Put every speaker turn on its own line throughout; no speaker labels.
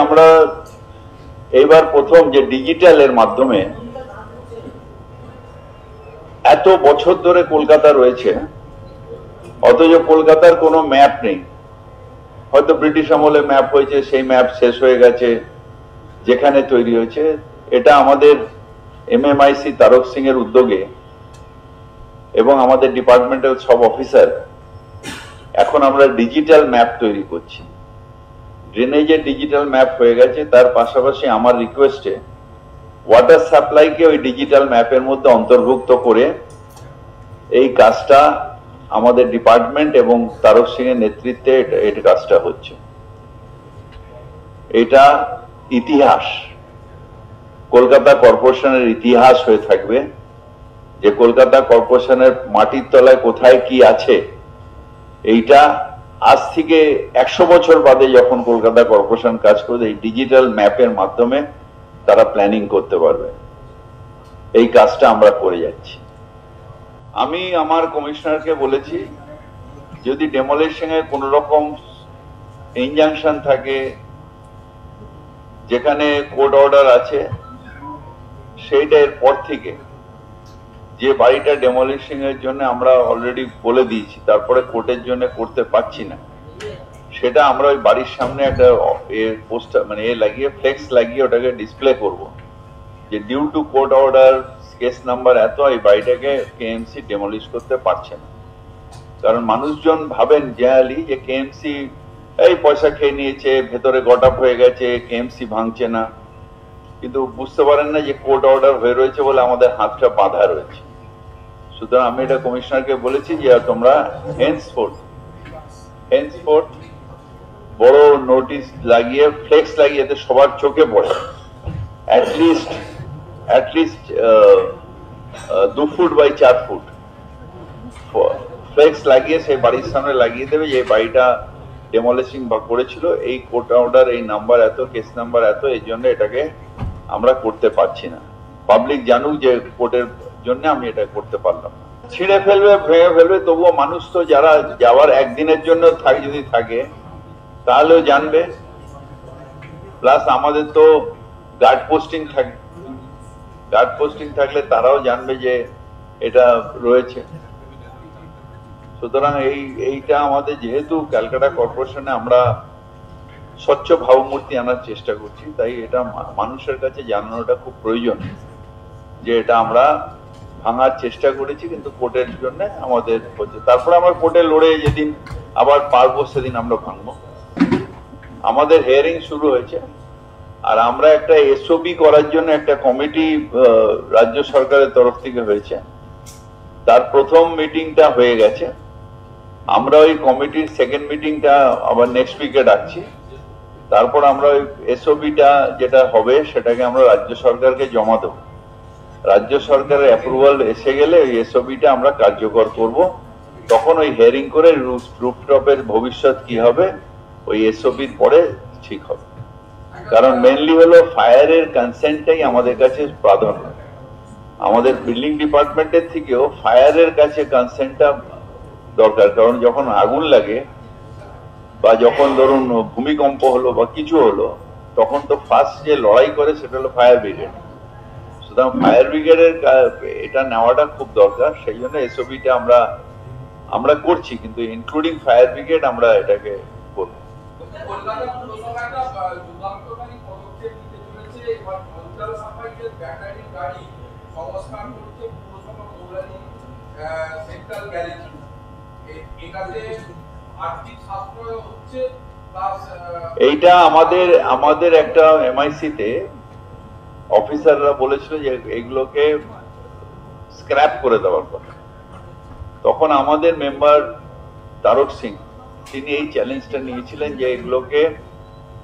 আমরা এইবার প্রথম যে ডিজিটালের মাধ্যমে এত বছর ধরে কলকাতা রয়েছে, অথচ কলকাতার কোনো ম্যাপ নেই। হয়তো ব্রিটিশ আমলে ম্যাপ হয়েছে, সেই ম্যাপ শেষ হয়ে গেছে যেখানে তৈরি হয়েছে। এটা আমাদের এমএমআইসি তারক সিং এর উদ্যোগে এবং আমাদের ডিপার্টমেন্টাল সব অফিসার এখন আমরা ডিজিটাল ম্যাপ তৈরি করছি। ড্রেনেজের ডিজিটাল ম্যাপ হয়ে গেছে, তার পাশাপাশি আমার রিকোয়েস্টে ওয়াটার সাপ্লাইকে ওই ডিজিটাল ম্যাপের মধ্যে অন্তর্ভুক্ত করে এই কাজটা আমাদের ডিপার্টমেন্ট এবং তারক সিং এর নেতৃত্বে এই কাজটা হচ্ছে। এটা ইতিহাস, কলকাতা কর্পোরেশনের ইতিহাস হয়ে থাকবে যে কলকাতা কর্পোরেশনের মাটির তলায় কোথায় কি আছে। এইটা আজ থেকে 100 বছর বাদে যখন কলকাতা কর্পোরেশন কাজ করবে, এই ডিজিটাল ম্যাপের মাধ্যমে তারা প্ল্যানিং করতে পারবে। এই কাজটা আমরা করে যাচ্ছি। আমি আমার কমিশনারকে বলেছি, যদি ডেমোলিশনে কোনো রকম ইনজাংশন থাকে, যেখানে কোর্ট অর্ডার আছে, সেইটা এর পর থেকে যে বাড়িটা ডেমোলিশন এর জন্য আমরা অলরেডি বলে দিয়েছি, তারপরে কোর্টের জন্য করতে পারছি না, সেটা আমরা ওই বাড়ির সামনে একটা পোস্টার মানে লাগিয়ে ফ্লেক্স লাগিয়ে ওটাকে ডিসপ্লে করব যে due to court order case number এত এই বাড়িটাকে কেএমসি ডেমোলিশ করতে পারছে না। কারণ মানুষজন ভাবেন জেনারেলি যে কেএমসি এই পয়সা খেয়ে নিয়েছে, ভেতরে গট আপ হয়ে গেছে, কেএমসি ভাঙছে না, কিন্তু বুঝতে পারেন না যে কোর্ট অর্ডার হয়ে রয়েছে বলে আমাদের হাতটা বাঁধা রয়েছে। সুতরাং আমি এটা কমিশনারকে বলেছি যে তোমরা হেন্সফোর্থ বড় নোটিশ লাগিয়ে ফ্লেক্স লাগিয়ে এতে সবার চোখে পড়ে, at least 2 foot by 4 foot flex লাগিয়ে সেই বাড়ির সামনে লাগিয়ে দেবে যে বাড়িটা ডেমোলিশিং বা করেছিল, এই কোর্ট অর্ডার এই নাম্বার এত, কেস নাম্বার এত, এই জন্য এটাকে আমরা করতে পারছি না। পাবলিক জানুক যে কোর্টের জন্য আমি এটা করতে পারলাম না। ছিঁড়ে ফেলবে, ভেঙে ফেলবে, তবুও মানুষ তো যারা যাওয়ার একদিনের জন্য যদি থাকে তাহলেও জানবে। প্লাস আমাদের তো গার্ড পোস্টিং থাকে, গার্ড পোস্টিং থাকলে তারাও জানবে যে এটা রয়েছে। সুতরাং এইটা আমাদের, যেহেতু ক্যালকাটা কর্পোরেশনে আমরা স্বচ্ছ ভাবমূর্তি আনার চেষ্টা করছি, তাই এটা মানুষের কাছে জানানোটা খুব প্রয়োজন যে এটা আমরা ভাঙার চেষ্টা করেছি, কিন্তু কোর্টের জন্য আমাদের হচ্ছে। তারপরে আমরা কোর্টে লড়ে যেদিন আবার পারবো সেদিন আমরা ভাঙবো। আমাদের হিয়ারিং শুরু হয়েছে, আর আমরা একটা এসওপি করার জন্য একটা কমিটি রাজ্য সরকারের তরফ থেকে হয়েছে, তার প্রথম মিটিংটা হয়ে গেছে। আমরা ওই কমিটির সেকেন্ড মিটিংটা আবার নেক্সট উইকে ডাকছি। তারপর আমরা ওই এসওপিটা যেটা হবে সেটাকে আমরা রাজ্য সরকারকে জমা দেবো। রাজ্য সরকারের অ্যাপ্রুভাল এসে গেলে ওই এসওপিটা আমরা কার্যকর করব। তখন ওই হিয়ারিং করে রুফটপের ভবিষ্যৎ কি হবে ওই এসওপির পরে ঠিক হবে। কারণ মেনলি হলো ফায়ারের কনসেন্টটাই আমাদের কাছে প্রাধান্য। আমাদের বিল্ডিং ডিপার্টমেন্টের থেকেও ফায়ারের কাছে কনসেন্টটা দরকার। কারণ যখন আগুন লাগে বা যখন ধরুন ভূমিকম্প হলো বা কিছু হলো, তখন তো ফার্স্ট যে লড়াই করে সেটা হলো ফায়ার ব্রিগেড। সুতরাং ফায়ার ব্রিগেডের এটা নেওয়াটা খুব দরকার। সেই জন্য এসওপিটা আমরা করছি, কিন্তু ইনক্লুডিং ফায়ার ব্রিগেড আমরা এটাকে করবো। এইটা আমাদের একটা এমআইসি-তে অফিসাররা বলেছিল যে এগুলোকে স্ক্র্যাপ করে দেওয়ার কথা। তখন আমাদের মেম্বার তারক সিং তিনি এই চ্যালেঞ্জটা নিয়েছিলেন যে এগুলোকে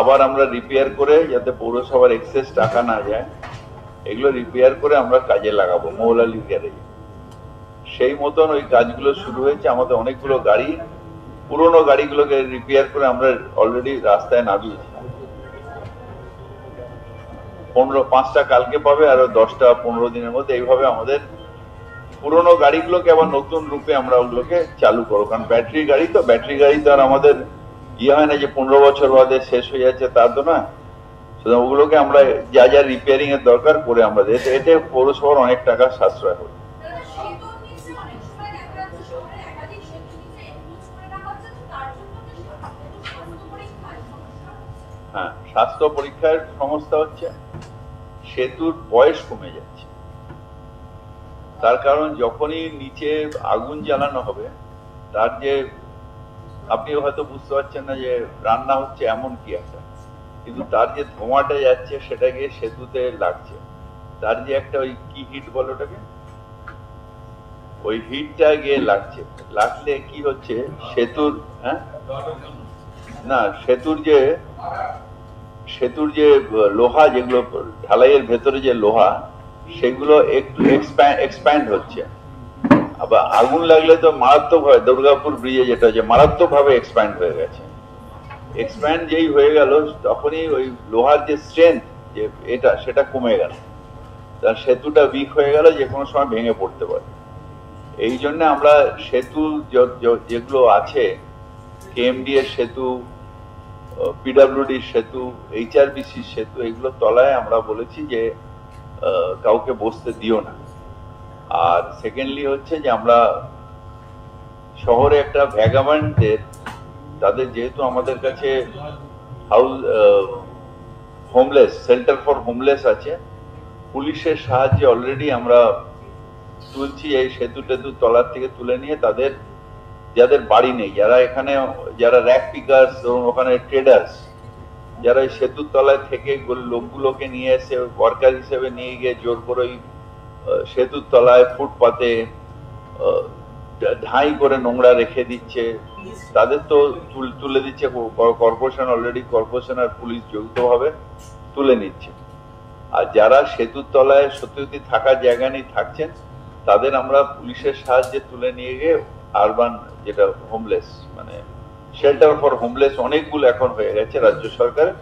আবার আমরা রিপেয়ার করে, যাতে পৌরসভার এক্সেস টাকা না যায়, এগুলো রিপেয়ার করে আমরা কাজে লাগাবো মৌলালী গ্যারেজে। সেই মতন ওই কাজগুলো শুরু হয়েছে। আমাদের অনেকগুলো গাড়ি, পুরোনো গাড়িগুলোকে রিপেয়ার করে আমরা অলরেডি রাস্তায় নামিয়েছি। 5টা কালকে পাবে, আরো 10-15 দিনের মধ্যে। এইভাবে আমাদের পুরোনো গাড়িগুলোকে আবার নতুন রূপে আমরা ওগুলোকে চালু করবো। কারণ ব্যাটারি গাড়ি তো আর আমাদের হয় না যে 15 বছর বাদে শেষ হয়ে যাচ্ছে, তা তো না। ওগুলোকে আমরা যা যা রিপেয়ারিং এর দরকার করে আমরা এতে পৌরসভার অনেক টাকা সাশ্রয় হবে। হ্যাঁ, স্বাস্থ্য পরীক্ষার সমস্যা হচ্ছে সেতুর বয়স কমে যাচ্ছে। তার কারণ যখনই নিচে আগুন জ্বালানো হবে তার যে, আপনি হয়তো বুঝতে পারছেন না যে রান্না হচ্ছে এমন কি একটা, কিন্তু তার যে ধোঁয়াটা যাচ্ছে সেটা গিয়ে সেতুতে লাগছে, তার যে একটা ওই কি হিট বলে ওটাকে, ওই হিটটা গিয়ে লাগছে। লাগলে কি হচ্ছে সেতুর, হ্যাঁ না, সেতুর যে লোহা, যেগুলো ঢালাইয়ের ভেতরে যে লোহা, সেগুলো একটু এক্সপ্যান্ড হচ্ছে। আবার আগুন লাগলে তো মারাত্মক ভাবে, দুর্গাপুর ব্রিজে যেটা হচ্ছে মারাত্মক ভাবে এক্সপ্যান্ড হয়ে গেছে। এক্সপ্যান্ড যেই হয়ে গেল তখনই ওই লোহার যে স্ট্রেংথ যে এটা সেটা কমে গেল, তার সেতুটা উইক হয়ে গেল, যে কোনো সময় ভেঙে পড়তে পারে। এই জন্য আমরা সেতু যেগুলো আছে, কেএমডি এর সেতু, পিডব্লিউডি সেতু, এইচআরবিসি সেতু, এগুলো তলায় আমরা বলেছি যে কাউকে বসতে দিও না। আর সেকেন্ডলি হচ্ছে যে আমরা শহরে একটা ভ্যাগাবান্ডদের, তাদের যেহেতু আমাদের কাছে হোমলেস সেন্টার ফর হোমলেস আছে, পুলিশের সাহায্যে অলরেডি আমরা তুলছি, এই সেতু টেতু তলার থেকে তুলে নিয়ে তাদের যাদের বাড়ি নেই, যারা এখানে, যারা র্যাক পিকার্স, ওখানে ট্রেডার্স, যারা এই সেতুর তলায় থেকে লোকগুলোকে নিয়ে এসে ওয়ার্কার হিসেবে নিয়ে গিয়ে জোর করে ওই সেতুর তলায় ফুটপাতে ঢাই করে নোংরা রেখে দিচ্ছে, তাদের তো তুলে দিচ্ছে কর্পোরেশন, অলরেডি কর্পোরেশন আর পুলিশ যৌথভাবে তুলে নিচ্ছে। আর যারা সেতুর তলায় সত্যি থাকার জায়গা নেই থাকছেন, তাদের আমরা পুলিশের সাহায্যে তুলে নিয়ে গিয়ে আরবান, যেটা হোমলেস মানে শেল্টার ফর হোমলেস অনেকগুলো এখন হয়ে গেছে রাজ্য সরকারের,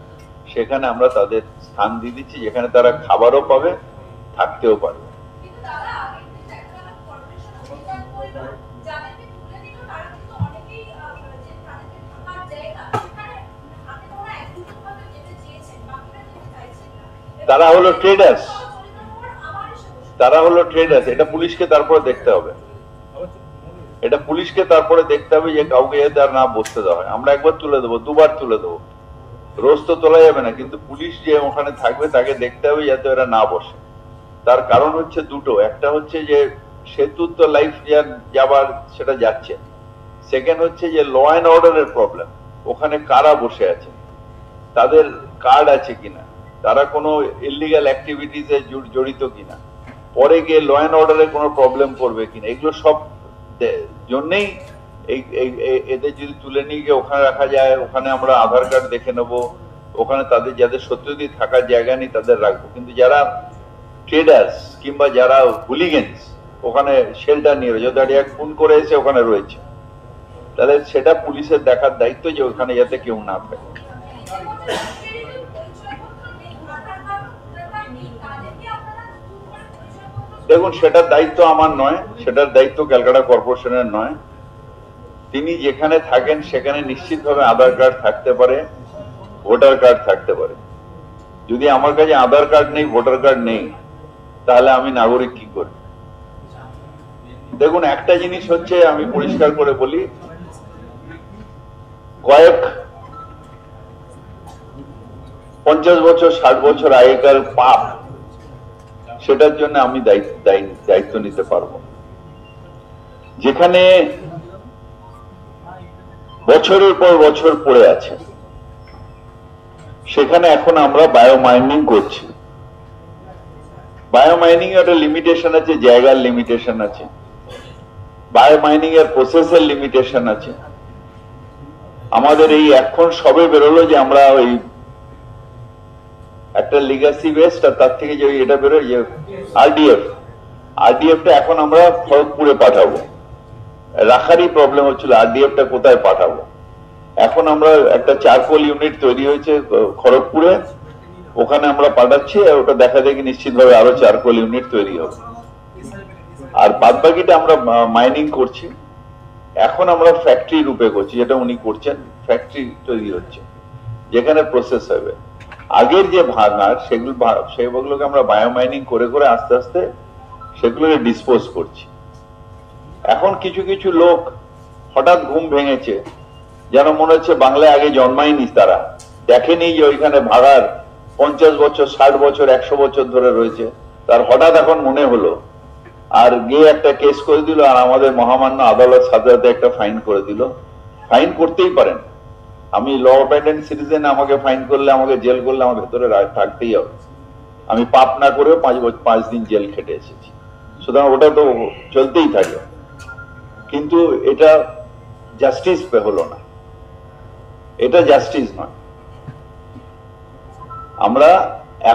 সেখানে আমরা তাদের স্থান দিয়ে দিচ্ছি, যেখানে তারা খাবারও পাবে, থাকতেও পারবে। তারা হলো ট্রেডার্স, এটা পুলিশকে তারপরে দেখতে হবে, যে কাউকে যাতে আর না বসতে দেওয়া হয়। আমরা একবার তুলে দেবো, দুবার তুলে দেবো, রোজ তো তোলা যাবে না, কিন্তু পুলিশ যে ওখানে থাকবে তাকে দেখতে হবে যাতে ওরা না বসে। তার কারণ হচ্ছে দুটো, একটা হচ্ছে যে সেতুর তো লাইফ যাবার সেটা যাচ্ছে, সেকেন্ড হচ্ছে যে ল অ্যান্ড অর্ডারের প্রবলেম, ওখানে কারা বসে আছে, তাদের কার্ড আছে কিনা, তারা কোনো ইলিগাল অ্যাক্টিভিটিসে জড়িত কিনা, পরে গিয়ে ল অ্যান্ড অর্ডারের কোনো প্রবলেম করবে কিনা, এগুলো সব জন্যই এদের যদি তুলে নিয়ে গিয়ে ওখানে রাখা যায়, ওখানে আমরা আধার কার্ড দেখে নেবো, ওখানে তাদের যাদের সত্যি থাকার জায়গা নেই তাদের রাখবো। কিন্তু যারা ট্রেডার্স কিংবা যারা হুলিগেন্স ওখানে শেল্টার নিয়ে রয়েছে, দাঁড়িয়ে খুন করে এসে ওখানে রয়েছে, তাহলে সেটা পুলিশের দেখার দায়িত্ব যে ওখানে যাতে কেউ না থাকে। দেখুন, সেটার দায়িত্ব আমার নয়, সেটার দায়িত্ব ক্যালকাটা কর্পোরেশনের নয়। তিনি যেখানে থাকেন সেখানে নিশ্চিতভাবে আধার কার্ড থাকতে পারে, ভোটার কার্ড থাকতে পারে। যদি আমার কাছে আধার কার্ড নেই, ভোটার কার্ড নেই, তাহলে আমি নাগরিক কি করি? দেখুন, একটা জিনিস হচ্ছে, আমি পরিষ্কার করে বলি, কয়েক 50 বছর 60 বছর আগেকার পাপ, সেটার জন্য আমি দায়িত্ব নিতে পারবো। যেখানে বছরের পর বছর পড়ে আছে, সেখানে এখন আমরা বায়োমাইনিং করছি। বায়োমাইনিং এর একটা লিমিটেশন আছে, জায়গার লিমিটেশন আছে, বায়োমাইনিং এর প্রসেসের লিমিটেশন আছে। আমাদের এই এখন সবে বেরোলো যে আমরা ওই একটা লিগাসি ওয়েস্ট, আর তার থেকে যে এটা বেরোয় যে আরডিএফটা এখন আমরা খড়গপুরে পাঠাবো। রাখারই প্রবলেম হচ্ছিল আরডিএফটা কোথায় পাঠাবো। এখন আমরা একটা চারকোল ইউনিট তৈরি হয়েছে খড়গপুরে, ওখানে আমরা পাঠাচ্ছি, আর ওটা দেখা দেখি নিশ্চিতভাবে আরো চারকোল ইউনিট তৈরি হবে। আর বাদবাকিটা আমরা মাইনিং করছি। এখন আমরা ফ্যাক্টরি রূপে করছি, যেটা উনি করছেন, ফ্যাক্টরি তৈরি হচ্ছে যেখানে প্রসেস হবে। আগের যে ভাঙার সেগুলোকে আমরা বায়োমাইনিং করে করে আস্তে আস্তে সেগুলোকে ডিসপোজ করছি। এখন কিছু কিছু লোক হঠাৎ ঘুম ভেঙেছে, যেন মনে হচ্ছে বাংলায় আগে জন্মায়নি, তারা দেখেনি যে ওইখানে ভাগার 50 বছর 60 বছর 100 বছর ধরে রয়েছে, তার হঠাৎ এখন মনে হলো, আর গিয়ে একটা কেস করে দিল, আর আমাদের মহামান্য আদালত সাথে সাথে একটা ফাইন করে দিল। ফাইন করতেই পারেন, আমি ল অ্যাবাইডেন্ট সিটিজেন, আমাকে ফাইন করলে, আমাকে জেল করলে আমার ভেতরে থাকতেই হবে। আমি পাপ না করেও 5 দিন জেল খেটে এসেছি, সুতরাং ওটা তো চলতেই থাকে। কিন্তু এটা জাস্টিস হলো না, এটা জাস্টিস নয়। আমরা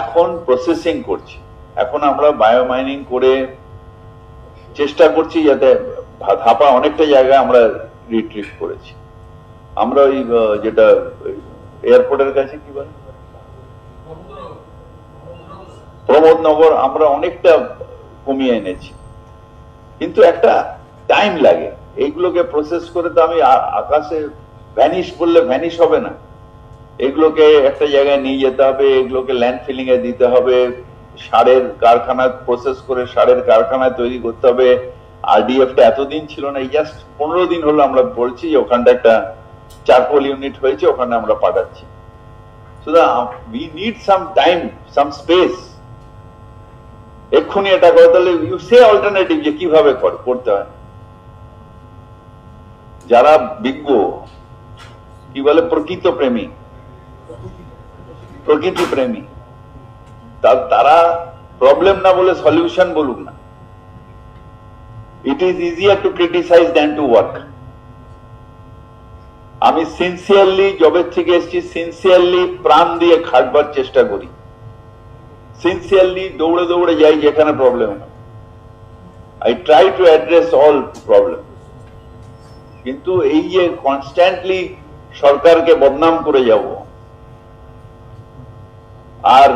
এখন প্রসেসিং করছি, এখন আমরা বায়োমাইনিং করে চেষ্টা করছি যাতে ধাপা অনেকটা জায়গায় আমরা রিট্রিভ করেছি। আমরা ওই যেটা এয়ারপোর্টের কাছে কি বলে প্রমোদনগর, আমরা অনেকটা কমিয়ে এনেছি, কিন্তু একটা টাইম লাগে এইগুলোকে প্রসেস করে। তো আমি আকাশে ভ্যানিশ করলে ভ্যানিশ হবে না, এগুলোকে একটা জায়গায় নিয়ে যেতে হবে, এগুলোকে ল্যান্ড ফিলিং এ দিতে হবে, সারের কারখানায় প্রসেস করে সারের কারখানায় তৈরি করতে হবে। আরডিএফ টা এতদিন ছিল না, এই জাস্ট 15 দিন হলো আমরা বলছি যে ওখানটা একটা চারকোল ইউনিট হয়েছে, ওখানে আমরা পাঠাচ্ছি। সুতরাং we need some time, some space. এক্ষুনি এটা করে তাহলে ইউ সে অল্টারনেটিভ যে কিভাবে করতে হয়। যারা বিজ্ঞ, কি বলে প্রকৃত প্রেমী, প্রকৃতি প্রেমী, তারা প্রবলেম না বলে সলিউশন বলুক না। It is easier to criticise than to work. আমি সিনসিয়ারলি জবের থেকে এসেছি, সিনসিয়ারলি প্রাণ দিয়ে খাটবার চেষ্টা করি, সিনসিয়ারলি দৌড়ে দৌড়ে যাই যেখানে প্রবলেম হয়। I try to address all problem. কিন্তু এই যে কনস্ট্যান্টলি সরকারকে বদনাম করে যাব আর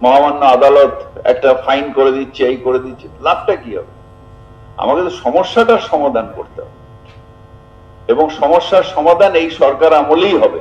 মহামান্য আদালত একটা ফাইন করে দিচ্ছে, এই করে দিচ্ছে, লাভটা কি হবে? আমাকে তো সমস্যাটার সমাধান করতে হবে, এবং সমস্যার সমাধান এই সরকার আমলেই হবে।